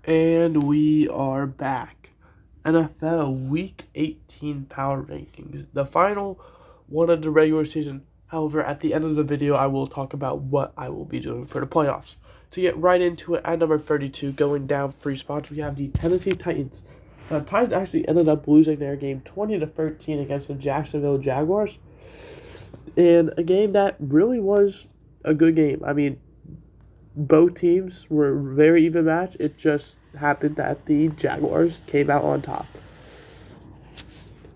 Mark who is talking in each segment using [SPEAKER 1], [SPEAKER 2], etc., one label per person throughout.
[SPEAKER 1] And we are back. NFL Week 18 Power Rankings. The final one of the regular season. However, at the end of the video, I will talk about what I will be doing for the playoffs. To get right into it, at number 32, going down 3 spots, we have the Tennessee Titans. Now, the Titans actually ended up losing their game 20-13 against the Jacksonville Jaguars. And a game that really was a good game. I mean, both teams were very even matched. It just happened that the Jaguars came out on top.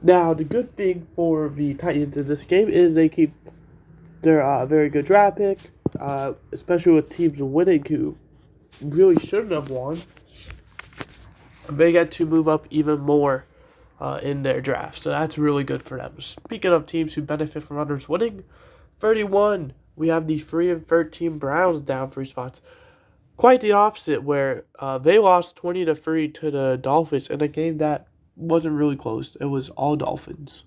[SPEAKER 1] Now, the good thing for the Titans in this game is they keep their very good draft pick, especially with teams winning who really shouldn't have won. They get to move up even more in their draft, so that's really good for them. Speaking of teams who benefit from others winning, 31, we have the 3-13 Browns down 3 spots. Quite the opposite, where they lost 20-3 to the Dolphins in a game that wasn't really close. It was all Dolphins.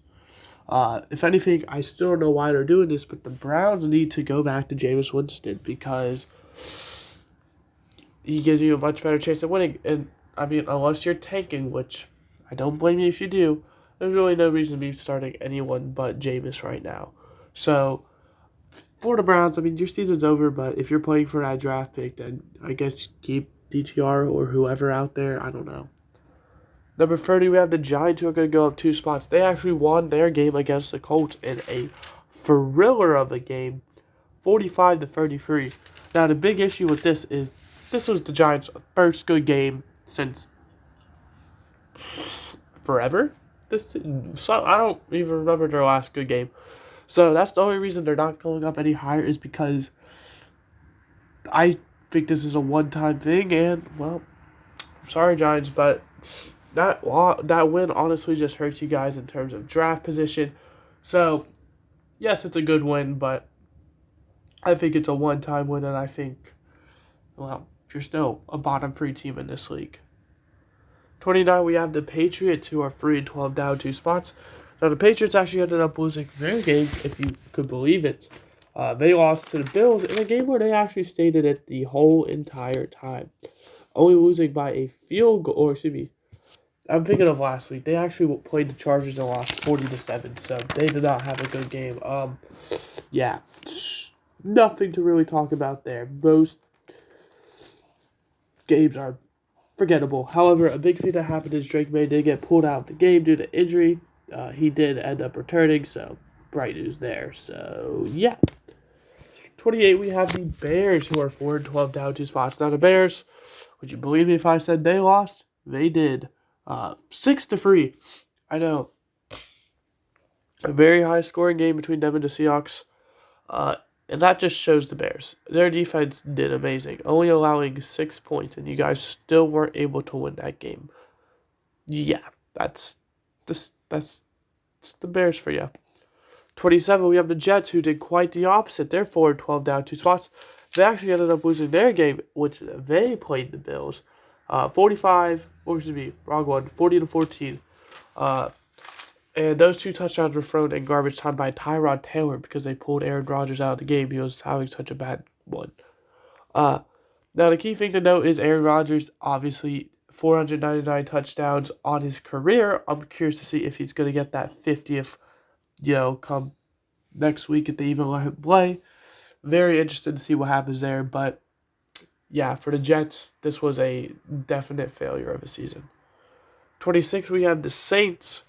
[SPEAKER 1] If anything, I still don't know why they're doing this, but the Browns need to go back to Jameis Winston because he gives you a much better chance of winning. And I mean, unless you're tanking, which I don't blame you if you do, there's really no reason to be starting anyone but Jameis right now. So for the Browns, I mean, your season's over, but if you're playing for that draft pick, then I guess keep DTR or whoever out there. I don't know. Number 30, we have the Giants who are going to go up 2 spots. They actually won their game against the Colts in a thriller of a game, 45-33. Now, the big issue with this is this was the Giants' first good game since forever. I don't even remember their last good game. So that's the only reason they're not going up any higher is because I think this is a one-time thing, and, well, I'm sorry, Giants, but that win honestly just hurts you guys in terms of draft position. So, yes, it's a good win, but I think it's a one-time win, and I think, well, you're still a bottom-3 team in this league. 29, we have the Patriots, who are 3-12 down 2 spots. Now, the Patriots actually ended up losing their game, if you could believe it. They lost to the Bills in a game where they actually stayed in it the whole entire time, only losing by a field goal, or excuse me, I'm thinking of last week. They actually played the Chargers and lost 40-7, so they did not have a good game. Yeah, nothing to really talk about there. Most games are forgettable. However, a big thing that happened is Drake May did get pulled out of the game due to injury. He did end up returning, so bright news there. So, yeah. 28, we have the Bears, who are 4-12 down 2 spots. Now, the Bears, would you believe me if I said they lost? They did. 6-3. I know. A very high scoring game between them and the Seahawks. And that just shows the Bears. Their defense did amazing, only allowing 6 points, and you guys still weren't able to win that game. Yeah, that's the Bears for you. 27, we have the Jets, who did quite the opposite. They're 4-12 down 2 spots. They actually ended up losing their game, which they played the Bills. 40-14. And those 2 touchdowns were thrown in garbage time by Tyrod Taylor because they pulled Aaron Rodgers out of the game. He was having such a bad one. Now, the key thing to note is Aaron Rodgers, obviously, 499 touchdowns on his career. I'm curious to see if he's going to get that 50th, come next week if they even let him play. Very interested to see what happens there. But, yeah, for the Jets, this was a definite failure of a season. 26, we have the Saints,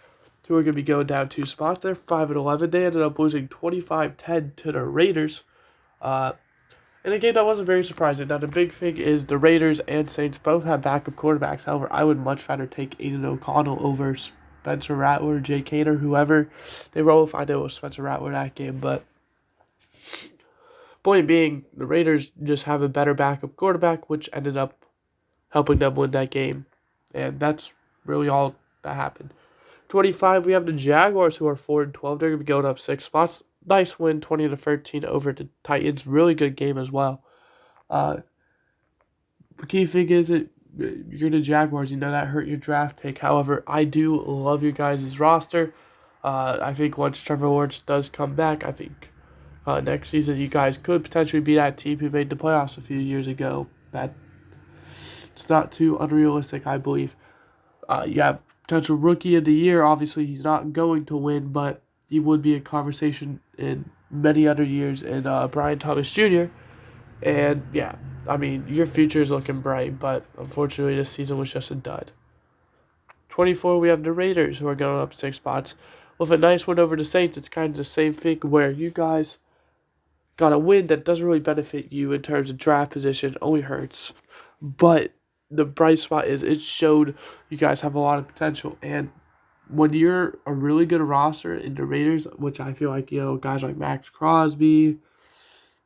[SPEAKER 1] who are going to be going down 2 spots. They're 5-11. They ended up losing 25-10 to the Raiders. In a game that wasn't very surprising. Now, the big thing is the Raiders and Saints both have backup quarterbacks. However, I would much rather take Aiden O'Connell over Spencer Rattler, Jay Cater, whoever they roll with. I know it was Spencer Rattler that game, but point being, the Raiders just have a better backup quarterback, which ended up helping them win that game. And that's really all that happened. 25, we have the Jaguars, who are 4-12. They're going to be going up 6 spots. Nice win, 20-13 over the Titans. Really good game as well. The key thing is that you're the Jaguars. You know that hurt your draft pick. However, I do love your guys' roster. I think once Trevor Lawrence does come back, I think next season you guys could potentially be that team who made the playoffs a few years ago. That It's not too unrealistic, I believe. You have potential rookie of the year. Obviously, he's not going to win, but he would be a conversation in many other years. And Brian Thomas Jr. And yeah, I mean, your future is looking bright, but unfortunately, this season was just a dud. 24, we have the Raiders, who are going up 6 spots. With a nice win over the Saints, it's kind of the same thing where you guys got a win that doesn't really benefit you in terms of draft position, only hurts. But the bright spot is it showed you guys have a lot of potential. And when you're a really good roster in the Raiders, which I feel like, guys like Max Crosby,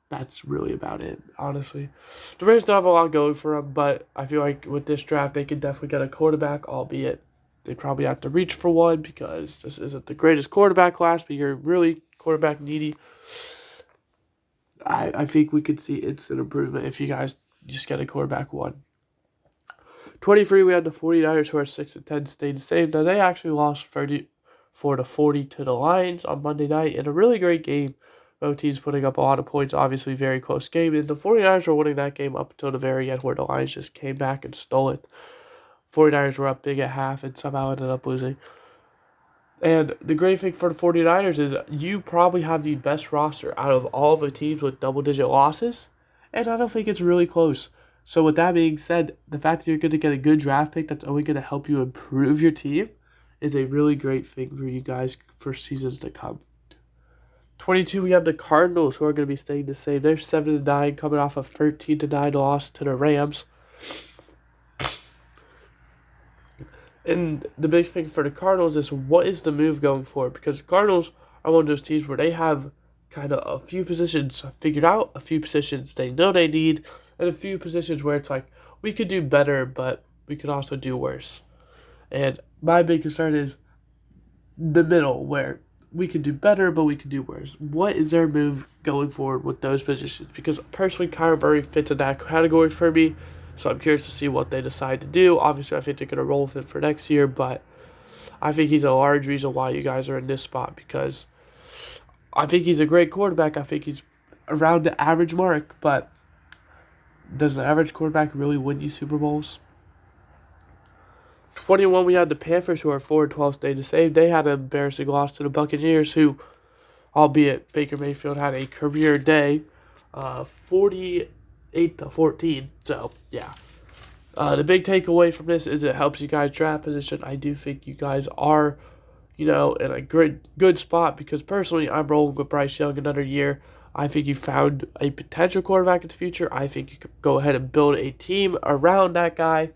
[SPEAKER 1] that's really about it, honestly. The Raiders don't have a lot going for them, but I feel like with this draft, they could definitely get a quarterback, albeit they probably have to reach for one because this isn't the greatest quarterback class, but you're really quarterback needy. I think we could see instant improvement if you guys just get a quarterback one. 23, we had the 49ers, who are 6-10, stayed the same. Now, they actually lost 34-40 to the Lions on Monday night in a really great game. Both teams putting up a lot of points, obviously very close game. And the 49ers were winning that game up until the very end, where the Lions just came back and stole it. 49ers were up big at half and somehow ended up losing. And the great thing for the 49ers is you probably have the best roster out of all of the teams with double-digit losses, and I don't think it's really close. So with that being said, the fact that you're going to get a good draft pick that's only going to help you improve your team is a really great thing for you guys for seasons to come. 22, we have the Cardinals, who are going to be staying the same. They're 7-9, coming off a 13-9 loss to the Rams. And the big thing for the Cardinals is, what is the move going forward? Because the Cardinals are one of those teams where they have kind of a few positions figured out, a few positions they know they need, and a few positions where it's like, we could do better, but we could also do worse. And my big concern is the middle, where we could do better, but we could do worse. What is their move going forward with those positions? Because personally, Kyler Murray fits in that category for me. So I'm curious to see what they decide to do. Obviously, I think they're going to roll with it for next year, but I think he's a large reason why you guys are in this spot, because I think he's a great quarterback. I think he's around the average mark, but does an average quarterback really win you Super Bowls? 21, we had the Panthers, who are 4-12, stayed the same. They had an embarrassing loss to the Buccaneers, who, albeit Baker Mayfield had a career day, 48-14. So, yeah. The big takeaway from this is it helps you guys draft position. I do think you guys are, in a good spot, because personally, I'm rolling with Bryce Young another year. I think you found a potential quarterback in the future. I think you could go ahead and build a team around that guy.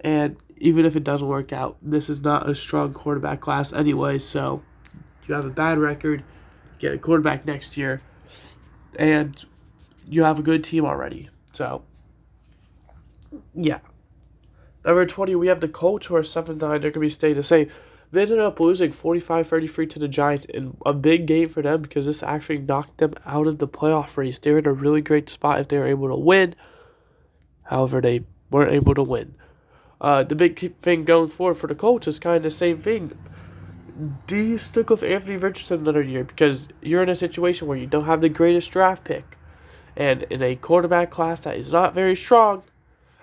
[SPEAKER 1] And even if it doesn't work out, this is not a strong quarterback class anyway. So you have a bad record, get a quarterback next year, and you have a good team already. So, yeah. Number 20, we have the Colts, who are 7-9. They're going to be staying the same. They ended up losing 45-33 to the Giants in a big game for them, because this actually knocked them out of the playoff race. They were in a really great spot if they were able to win. However, they weren't able to win. The big thing going forward for the Colts is kind of the same thing. Do you stick with Anthony Richardson another year? Because you're in a situation where you don't have the greatest draft pick. And in a quarterback class that is not very strong,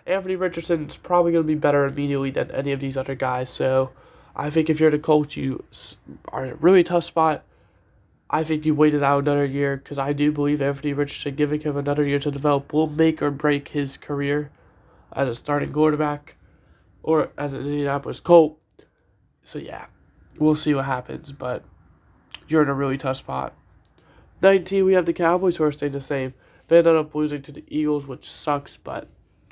[SPEAKER 1] Anthony Richardson is probably going to be better immediately than any of these other guys. So I think if you're the Colts, you are in a really tough spot. I think you waited out another year, because I do believe Anthony Richardson, giving him another year to develop, will make or break his career as a starting quarterback or as an Indianapolis Colt. So, yeah, we'll see what happens, but you're in a really tough spot. 19, we have the Cowboys, who are staying the same. They ended up losing to the Eagles, which sucks, but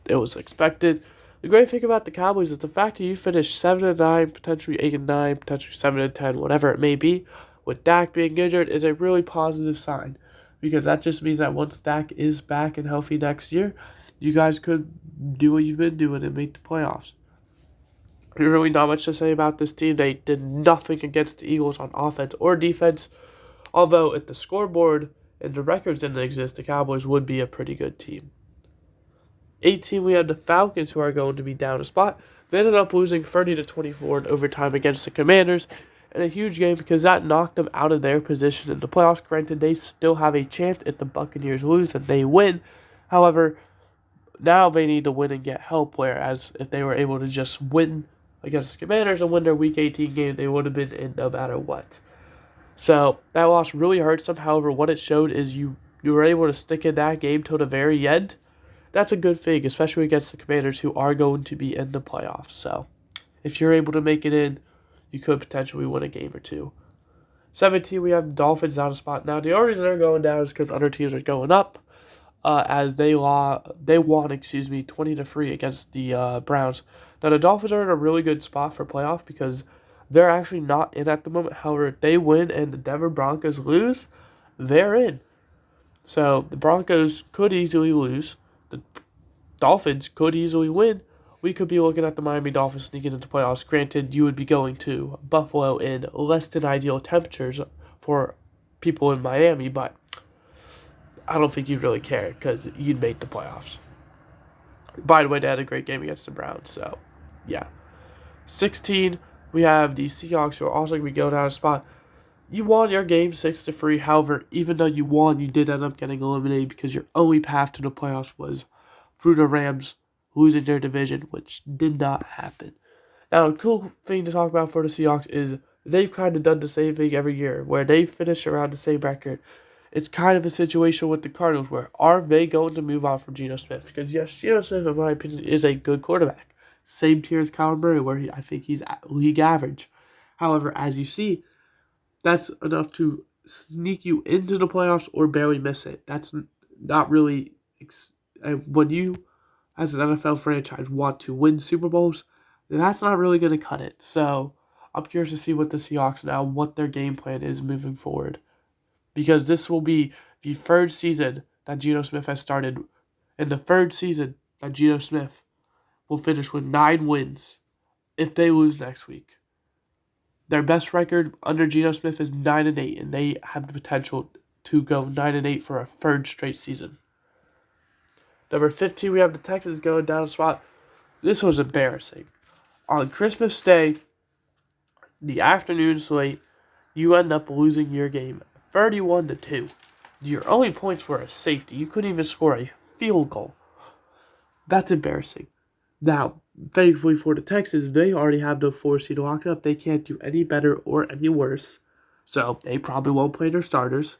[SPEAKER 1] it was expected. The great thing about the Cowboys is the fact that you finished 7-9, potentially 8-9, potentially 7-10, whatever it may be, with Dak being injured, is a really positive sign, because that just means that once Dak is back and healthy next year, you guys could do what you've been doing and make the playoffs. There's really not much to say about this team. They did nothing against the Eagles on offense or defense, although if the scoreboard and the records didn't exist, the Cowboys would be a pretty good team. 18, we had the Falcons, who are going to be down a spot. They ended up losing 30-24 in overtime against the Commanders in a huge game, because that knocked them out of their position in the playoffs. Granted, they still have a chance if the Buccaneers lose and they win. However, Now they need to win and get help, whereas if they were able to just win against the Commanders and win their Week 18 game, they would have been in no matter what. So that loss really hurts them. However, what it showed is you were able to stick in that game till the very end. That's a good thing, especially against the Commanders, who are going to be in the playoffs. So if you're able to make it in, you could potentially win a game or two. 17, we have the Dolphins down a spot. Now, the only reason they're going down is because other teams are going up, as they won 20-3 against the Browns. Now, the Dolphins are in a really good spot for playoff because they're actually not in at the moment. However, if they win and the Denver Broncos lose, they're in. So the Broncos could easily lose. The Dolphins could easily win. We could be looking at the Miami Dolphins sneaking into playoffs. Granted, you would be going to Buffalo in less than ideal temperatures for people in Miami, but I don't think you'd really care because you'd make the playoffs. By the way, they had a great game against the Browns, so yeah. 16, we have the Seahawks, who are also going to be going down a spot. You won your game 6-3. However, even though you won, you did end up getting eliminated because your only path to the playoffs was through the Rams losing their division, which did not happen. Now, a cool thing to talk about for the Seahawks is they've kind of done the same thing every year, where they finish around the same record. It's kind of a situation with the Cardinals, where are they going to move on from Geno Smith? Because yes, Geno Smith, in my opinion, is a good quarterback. Same tier as Kyler Murray, where I think he's at league average. However, as you see, that's enough to sneak you into the playoffs or barely miss it. That's not really when you, as an NFL franchise, want to win Super Bowls, that's not really going to cut it. So I'm curious to see what the Seahawks now, what their game plan is moving forward. Because this will be the third season that Geno Smith has started. And the third season that Geno Smith will finish with 9 wins if they lose next week. Their best record under Geno Smith is 9-8, and they have the potential to go 9-8 for a third straight season. Number 15, we have the Texans going down a spot. This was embarrassing. On Christmas Day, the afternoon slate, you end up losing your game 31-2. Your only points were a safety. You couldn't even score a field goal. That's embarrassing. Now, thankfully for the Texans, they already have the 4 seed locked up. They can't do any better or any worse. So they probably won't play their starters.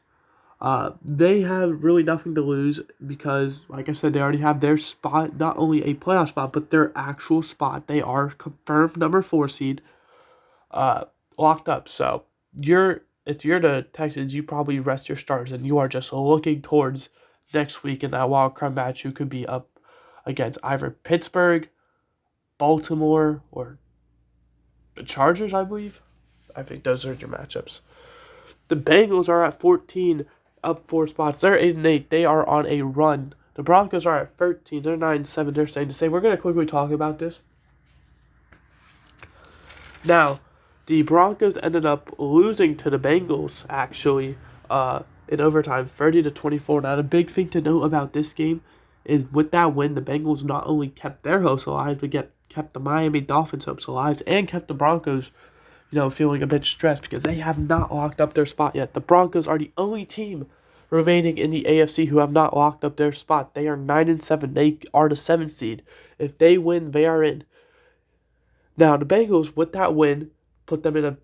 [SPEAKER 1] They have really nothing to lose because, like I said, they already have their spot, not only a playoff spot, but their actual spot. They are confirmed number 4 seed, locked up. So if you're the Texans, you probably rest your starters, and you are just looking towards next week in that wild card match. You could be up against either Pittsburgh, Baltimore, or the Chargers, I believe. I think those are your matchups. The Bengals are at 14, up 4 spots. They're 8-8. They are on a run. The Broncos are at 13. They're 9-7. They're staying the same. We're going to quickly talk about this. Now, the Broncos ended up losing to the Bengals, actually, in overtime, 30-24. Now, the big thing to note about this game is with that win, the Bengals not only kept their hopes alive, but kept the Miami Dolphins' hopes alive, and kept the Broncos, feeling a bit stressed because they have not locked up their spot yet. The Broncos are the only team remaining in the AFC who have not locked up their spot. They are 9-7. They are the 7th seed. If they win, they are in. Now, the Bengals, with that win, put them in a,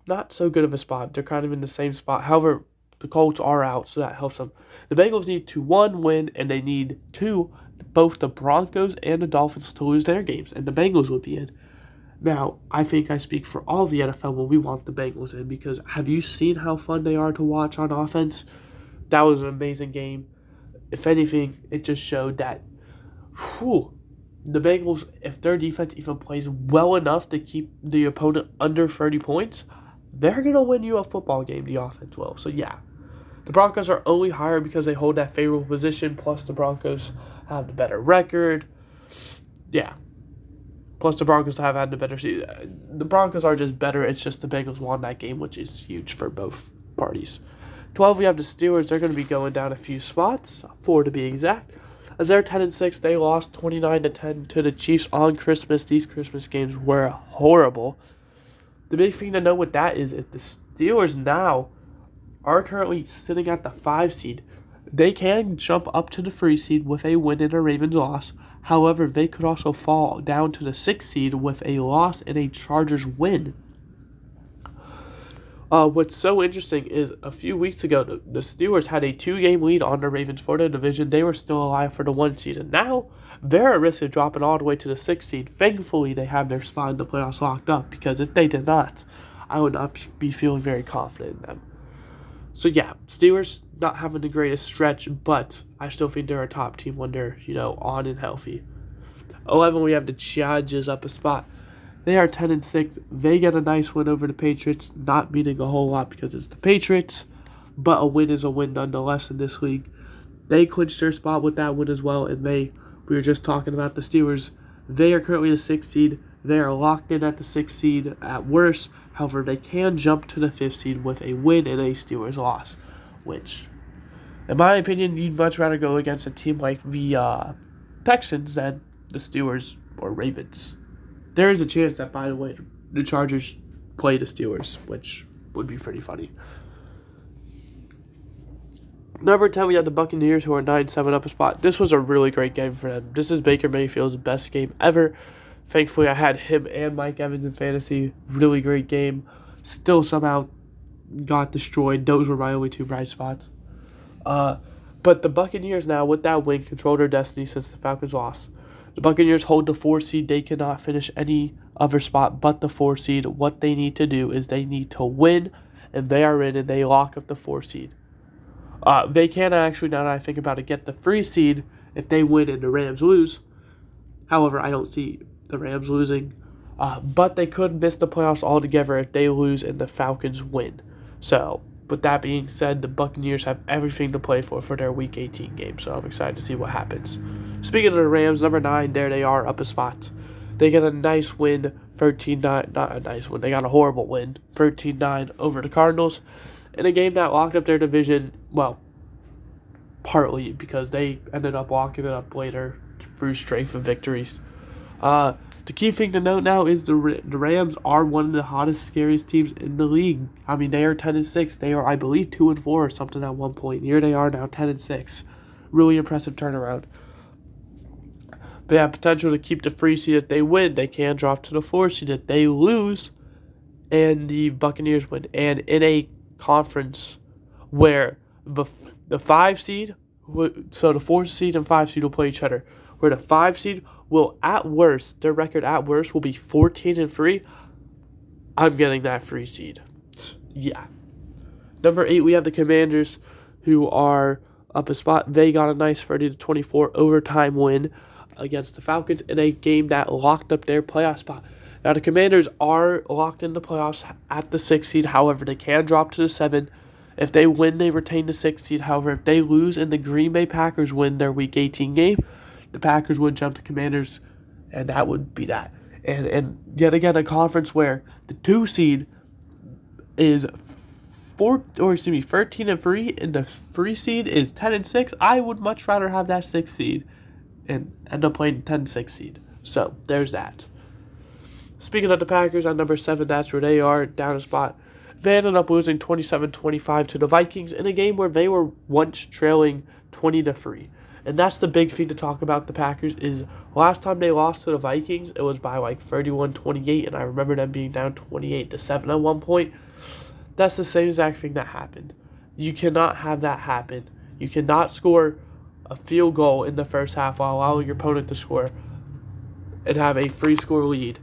[SPEAKER 1] not so good of a spot. They're kind of in the same spot. However, the Colts are out, so that helps them. The Bengals need to, 1, win, and they need 2, both the Broncos and the Dolphins to lose their games, and the Bengals would be in. Now, I think I speak for all of the NFL when we want the Bengals in, because have you seen how fun they are to watch on offense? That was an amazing game. If anything, it just showed that, the Bengals, if their defense even plays well enough to keep the opponent under 30 points, they're going to win you a football game, the offense will. So, yeah. The Broncos are only higher because they hold that favorable position, plus the Broncos have the better record. Yeah. Plus the Broncos have had the better season. The Broncos are just better. It's just the Bengals won that game, which is huge for both parties. 12, we have the Steelers. They're going to be going down a few spots, 4 to be exact. As they're 10-6, they lost 29-10 to the Chiefs on Christmas. These Christmas games were horrible. The big thing to know with that is if the Steelers now are currently sitting at the 5 seed, They can jump up to the 3 seed with a win and a Ravens loss. However, they could also fall down to the 6 seed with a loss and a Chargers win. What's so interesting is a few weeks ago, the Steelers had a 2-game lead on the Ravens for the division. They were still alive for the 1 seed. And now they're at risk of dropping all the way to the 6 seed. Thankfully, they have their spot in the playoffs locked up, because if they did not, I would not be feeling very confident in them. So yeah, Steelers not having the greatest stretch, but I still think they're a top team when they're, on and healthy. 11, we have the Chargers up a spot. They are 10-6. They get a nice win over the Patriots, not meaning a whole lot because it's the Patriots, but a win is a win nonetheless in this league. They clinched their spot with that win as well, and we were just talking about the Steelers. They are currently the 6th seed. They are locked in at the 6th seed at worst. However, they can jump to the 5th seed with a win and a Steelers loss, which, in my opinion, you'd much rather go against a team like the Texans than the Steelers or Ravens. There is a chance that, by the way, the Chargers play the Steelers, which would be pretty funny. Number 10, we have the Buccaneers, who are 9-7 up a spot. This was a really great game for them. This is Baker Mayfield's best game ever. Thankfully, I had him and Mike Evans in fantasy. Really great game. Still somehow got destroyed. Those were my only 2 bright spots. But the Buccaneers now, with that win, control their destiny since the Falcons lost. The Buccaneers hold the 4 seed. They cannot finish any other spot but the 4 seed. What they need to do is they need to win, and they are in, and they lock up the 4 seed. They can actually, now that I think about it, get the 3 seed if they win and the Rams lose. However, I don't see the Rams losing. But they could miss the playoffs altogether if they lose and the Falcons win. So, with that being said, the Buccaneers have everything to play for their Week 18 game. So I'm excited to see what happens. Speaking of the Rams, number 9, there they are, up a spot. They get a nice win, 13-9. Not a nice win. They got a horrible win, 13-9 over the Cardinals. In a game that locked up their division, well, partly because they ended up locking it up later through strength of victories. The key thing to note now is the Rams are one of the hottest, scariest teams in the league. I mean, they are 10-6. They are, I believe, 2-4 or something at one point. Here they are now, 10-6. Really impressive turnaround. They have potential to keep the 3 seed if they win. They can drop to the 4 seed if they lose, and the Buccaneers win. And in a conference where the 5 seed, so the 4 seed and 5 seed will play each other, where the 5 seed will, at worst, their record at worst will be 14-3. I'm getting that 3 seed. Yeah. Number 8, we have the Commanders, who are up a spot. They got a nice 30-24 overtime win against the Falcons in a game that locked up their playoff spot. Now, the Commanders are locked in the playoffs at the 6 seed. However, they can drop to the 7. If they win, they retain the 6 seed. However, if they lose and the Green Bay Packers win their Week 18 game, the Packers would jump to Commanders, and that would be that. And yet again, a conference where the 2 seed is 13-3, and the 3 seed is 10-6. I would much rather have that 6 seed and end up playing 10-6 seed. So there's that. Speaking of the Packers, on number 7, that's where they are, down a spot. They ended up losing 27-25 to the Vikings in a game where they were once trailing 20-3. And that's the big thing to talk about the Packers is last time they lost to the Vikings, it was by like 31-28, and I remember them being down 28-7 at one point. That's the same exact thing that happened. You cannot have that happen. You cannot score a field goal in the first half while allowing your opponent to score and have a free score lead.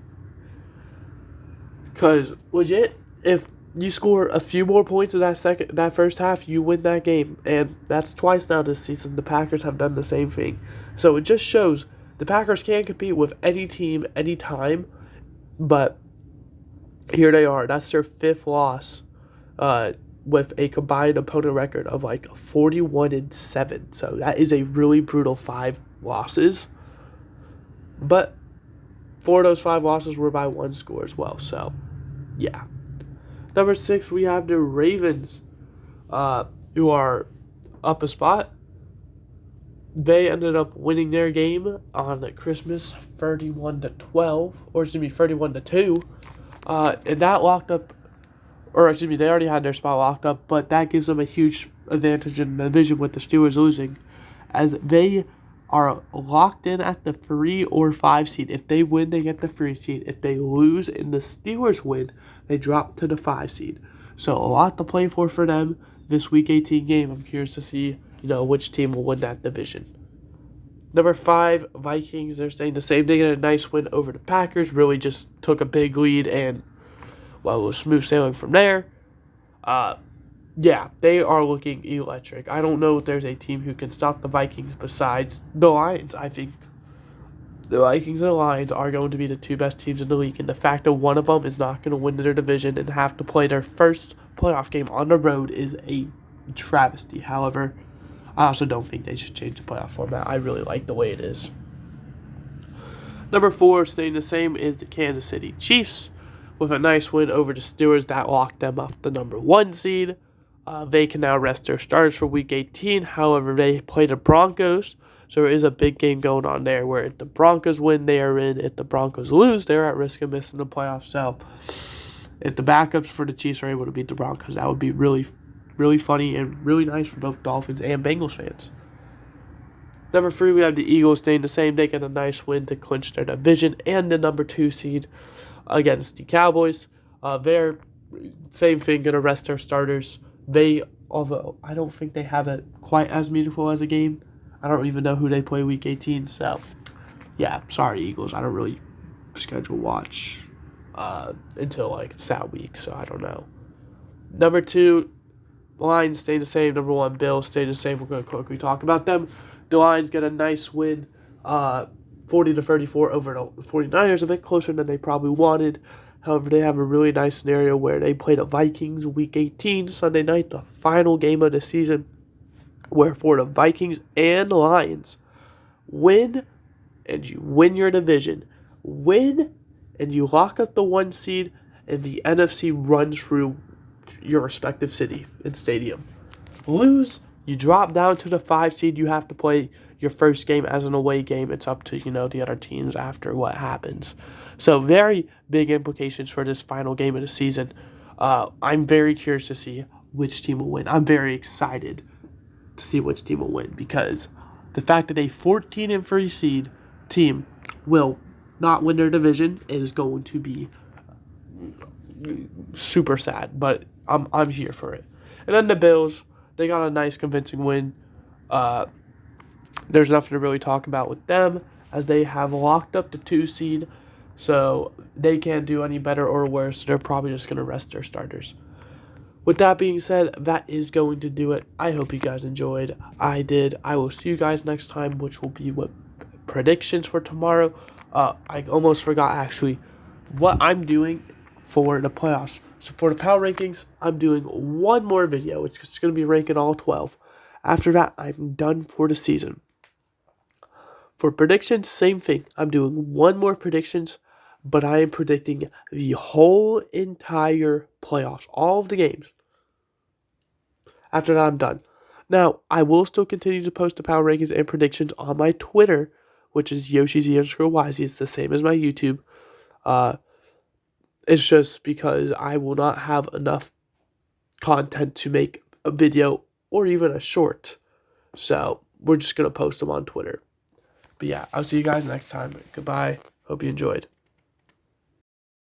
[SPEAKER 1] Because, legit, if you score a few more points in that first half, you win that game. And that's twice now this season. The Packers have done the same thing. So it just shows the Packers can compete with any team, anytime. But here they are. That's their 5th loss with a combined opponent record of like 41-7. So that is a really brutal 5 losses. But 4 of those 5 losses were by 1 score as well. So, yeah. Number 6, we have the Ravens, who are up a spot. They ended up winning their game on Christmas, 31-2, and that locked up or excuse me, they already had their spot locked up, but that gives them a huge advantage in the division with the Steelers losing, as they are locked in at the 3 or 5 seed. If they win, they get the 3 seed. If they lose and the Steelers win, they drop to the 5 seed. So a lot to play for them this Week 18 game. I'm curious to see, which team will win that division. Number 5, Vikings. They're staying the same. They get a nice win over the Packers. Really just took a big lead and, it was smooth sailing from there. Yeah, they are looking electric. I don't know if there's a team who can stop the Vikings besides the Lions. I think the Vikings and the Lions are going to be the 2 best teams in the league, and the fact that one of them is not going to win their division and have to play their first playoff game on the road is a travesty. However, I also don't think they should change the playoff format. I really like the way it is. Number 4, staying the same, is the Kansas City Chiefs, with a nice win over the Steelers that locked them up the number 1 seed. They can now rest their starters for Week 18. However, they play the Broncos, so there is a big game going on there where if the Broncos win, they are in. If the Broncos lose, they're at risk of missing the playoffs. So if the backups for the Chiefs are able to beat the Broncos, that would be really, really funny and really nice for both Dolphins and Bengals fans. Number 3, we have the Eagles staying the same. They get a nice win to clinch their division and the number 2 seed against the Cowboys. They're, same thing, going to rest their starters. Although I don't think they have it quite as meaningful as a game. I don't even know who they play Week 18, so yeah, sorry Eagles. I don't really schedule watch until it's that week, so I don't know. Number 2, Lions stay the same. Number 1, Bills stay the same. We're going to quickly talk about them. The Lions get a nice win, 40-34 over the 49ers, a bit closer than they probably wanted. However, they have a really nice scenario where they play the Vikings Week 18, Sunday night, the final game of the season, where for the Vikings and Lions, win and you win your division, win and you lock up the 1 seed, and the NFC runs through your respective city and stadium. Lose, you drop down to the 5 seed, you have to play your first game as an away game. It's up to, the other teams after what happens. So very big implications for this final game of the season. I'm very curious to see which team will win. I'm very excited to see which team will win, because the fact that a 14-3 seed team will not win their division is going to be super sad, but I'm here for it. And then the Bills, they got a nice convincing win. There's nothing to really talk about with them, as they have locked up the 2 seed, so they can't do any better or worse. They're probably just going to rest their starters. With that being said, that is going to do it. I hope you guys enjoyed. I did. I will see you guys next time, which will be what predictions for tomorrow. I almost forgot, actually, what I'm doing for the playoffs. So for the power rankings, I'm doing one more video. It's just going to be ranking all 12. After that, I'm done for the season. For predictions, same thing. I'm doing one more predictions, but I am predicting the whole entire playoffs, all of the games. After that, I'm done. Now, I will still continue to post the power rankings and predictions on my Twitter, which is YoshiZ_YZ. It's the same as my YouTube. It's just because I will not have enough content to make a video or even a short. So we're just going to post them on Twitter. But yeah, I'll see you guys next time. Goodbye. Hope you enjoyed.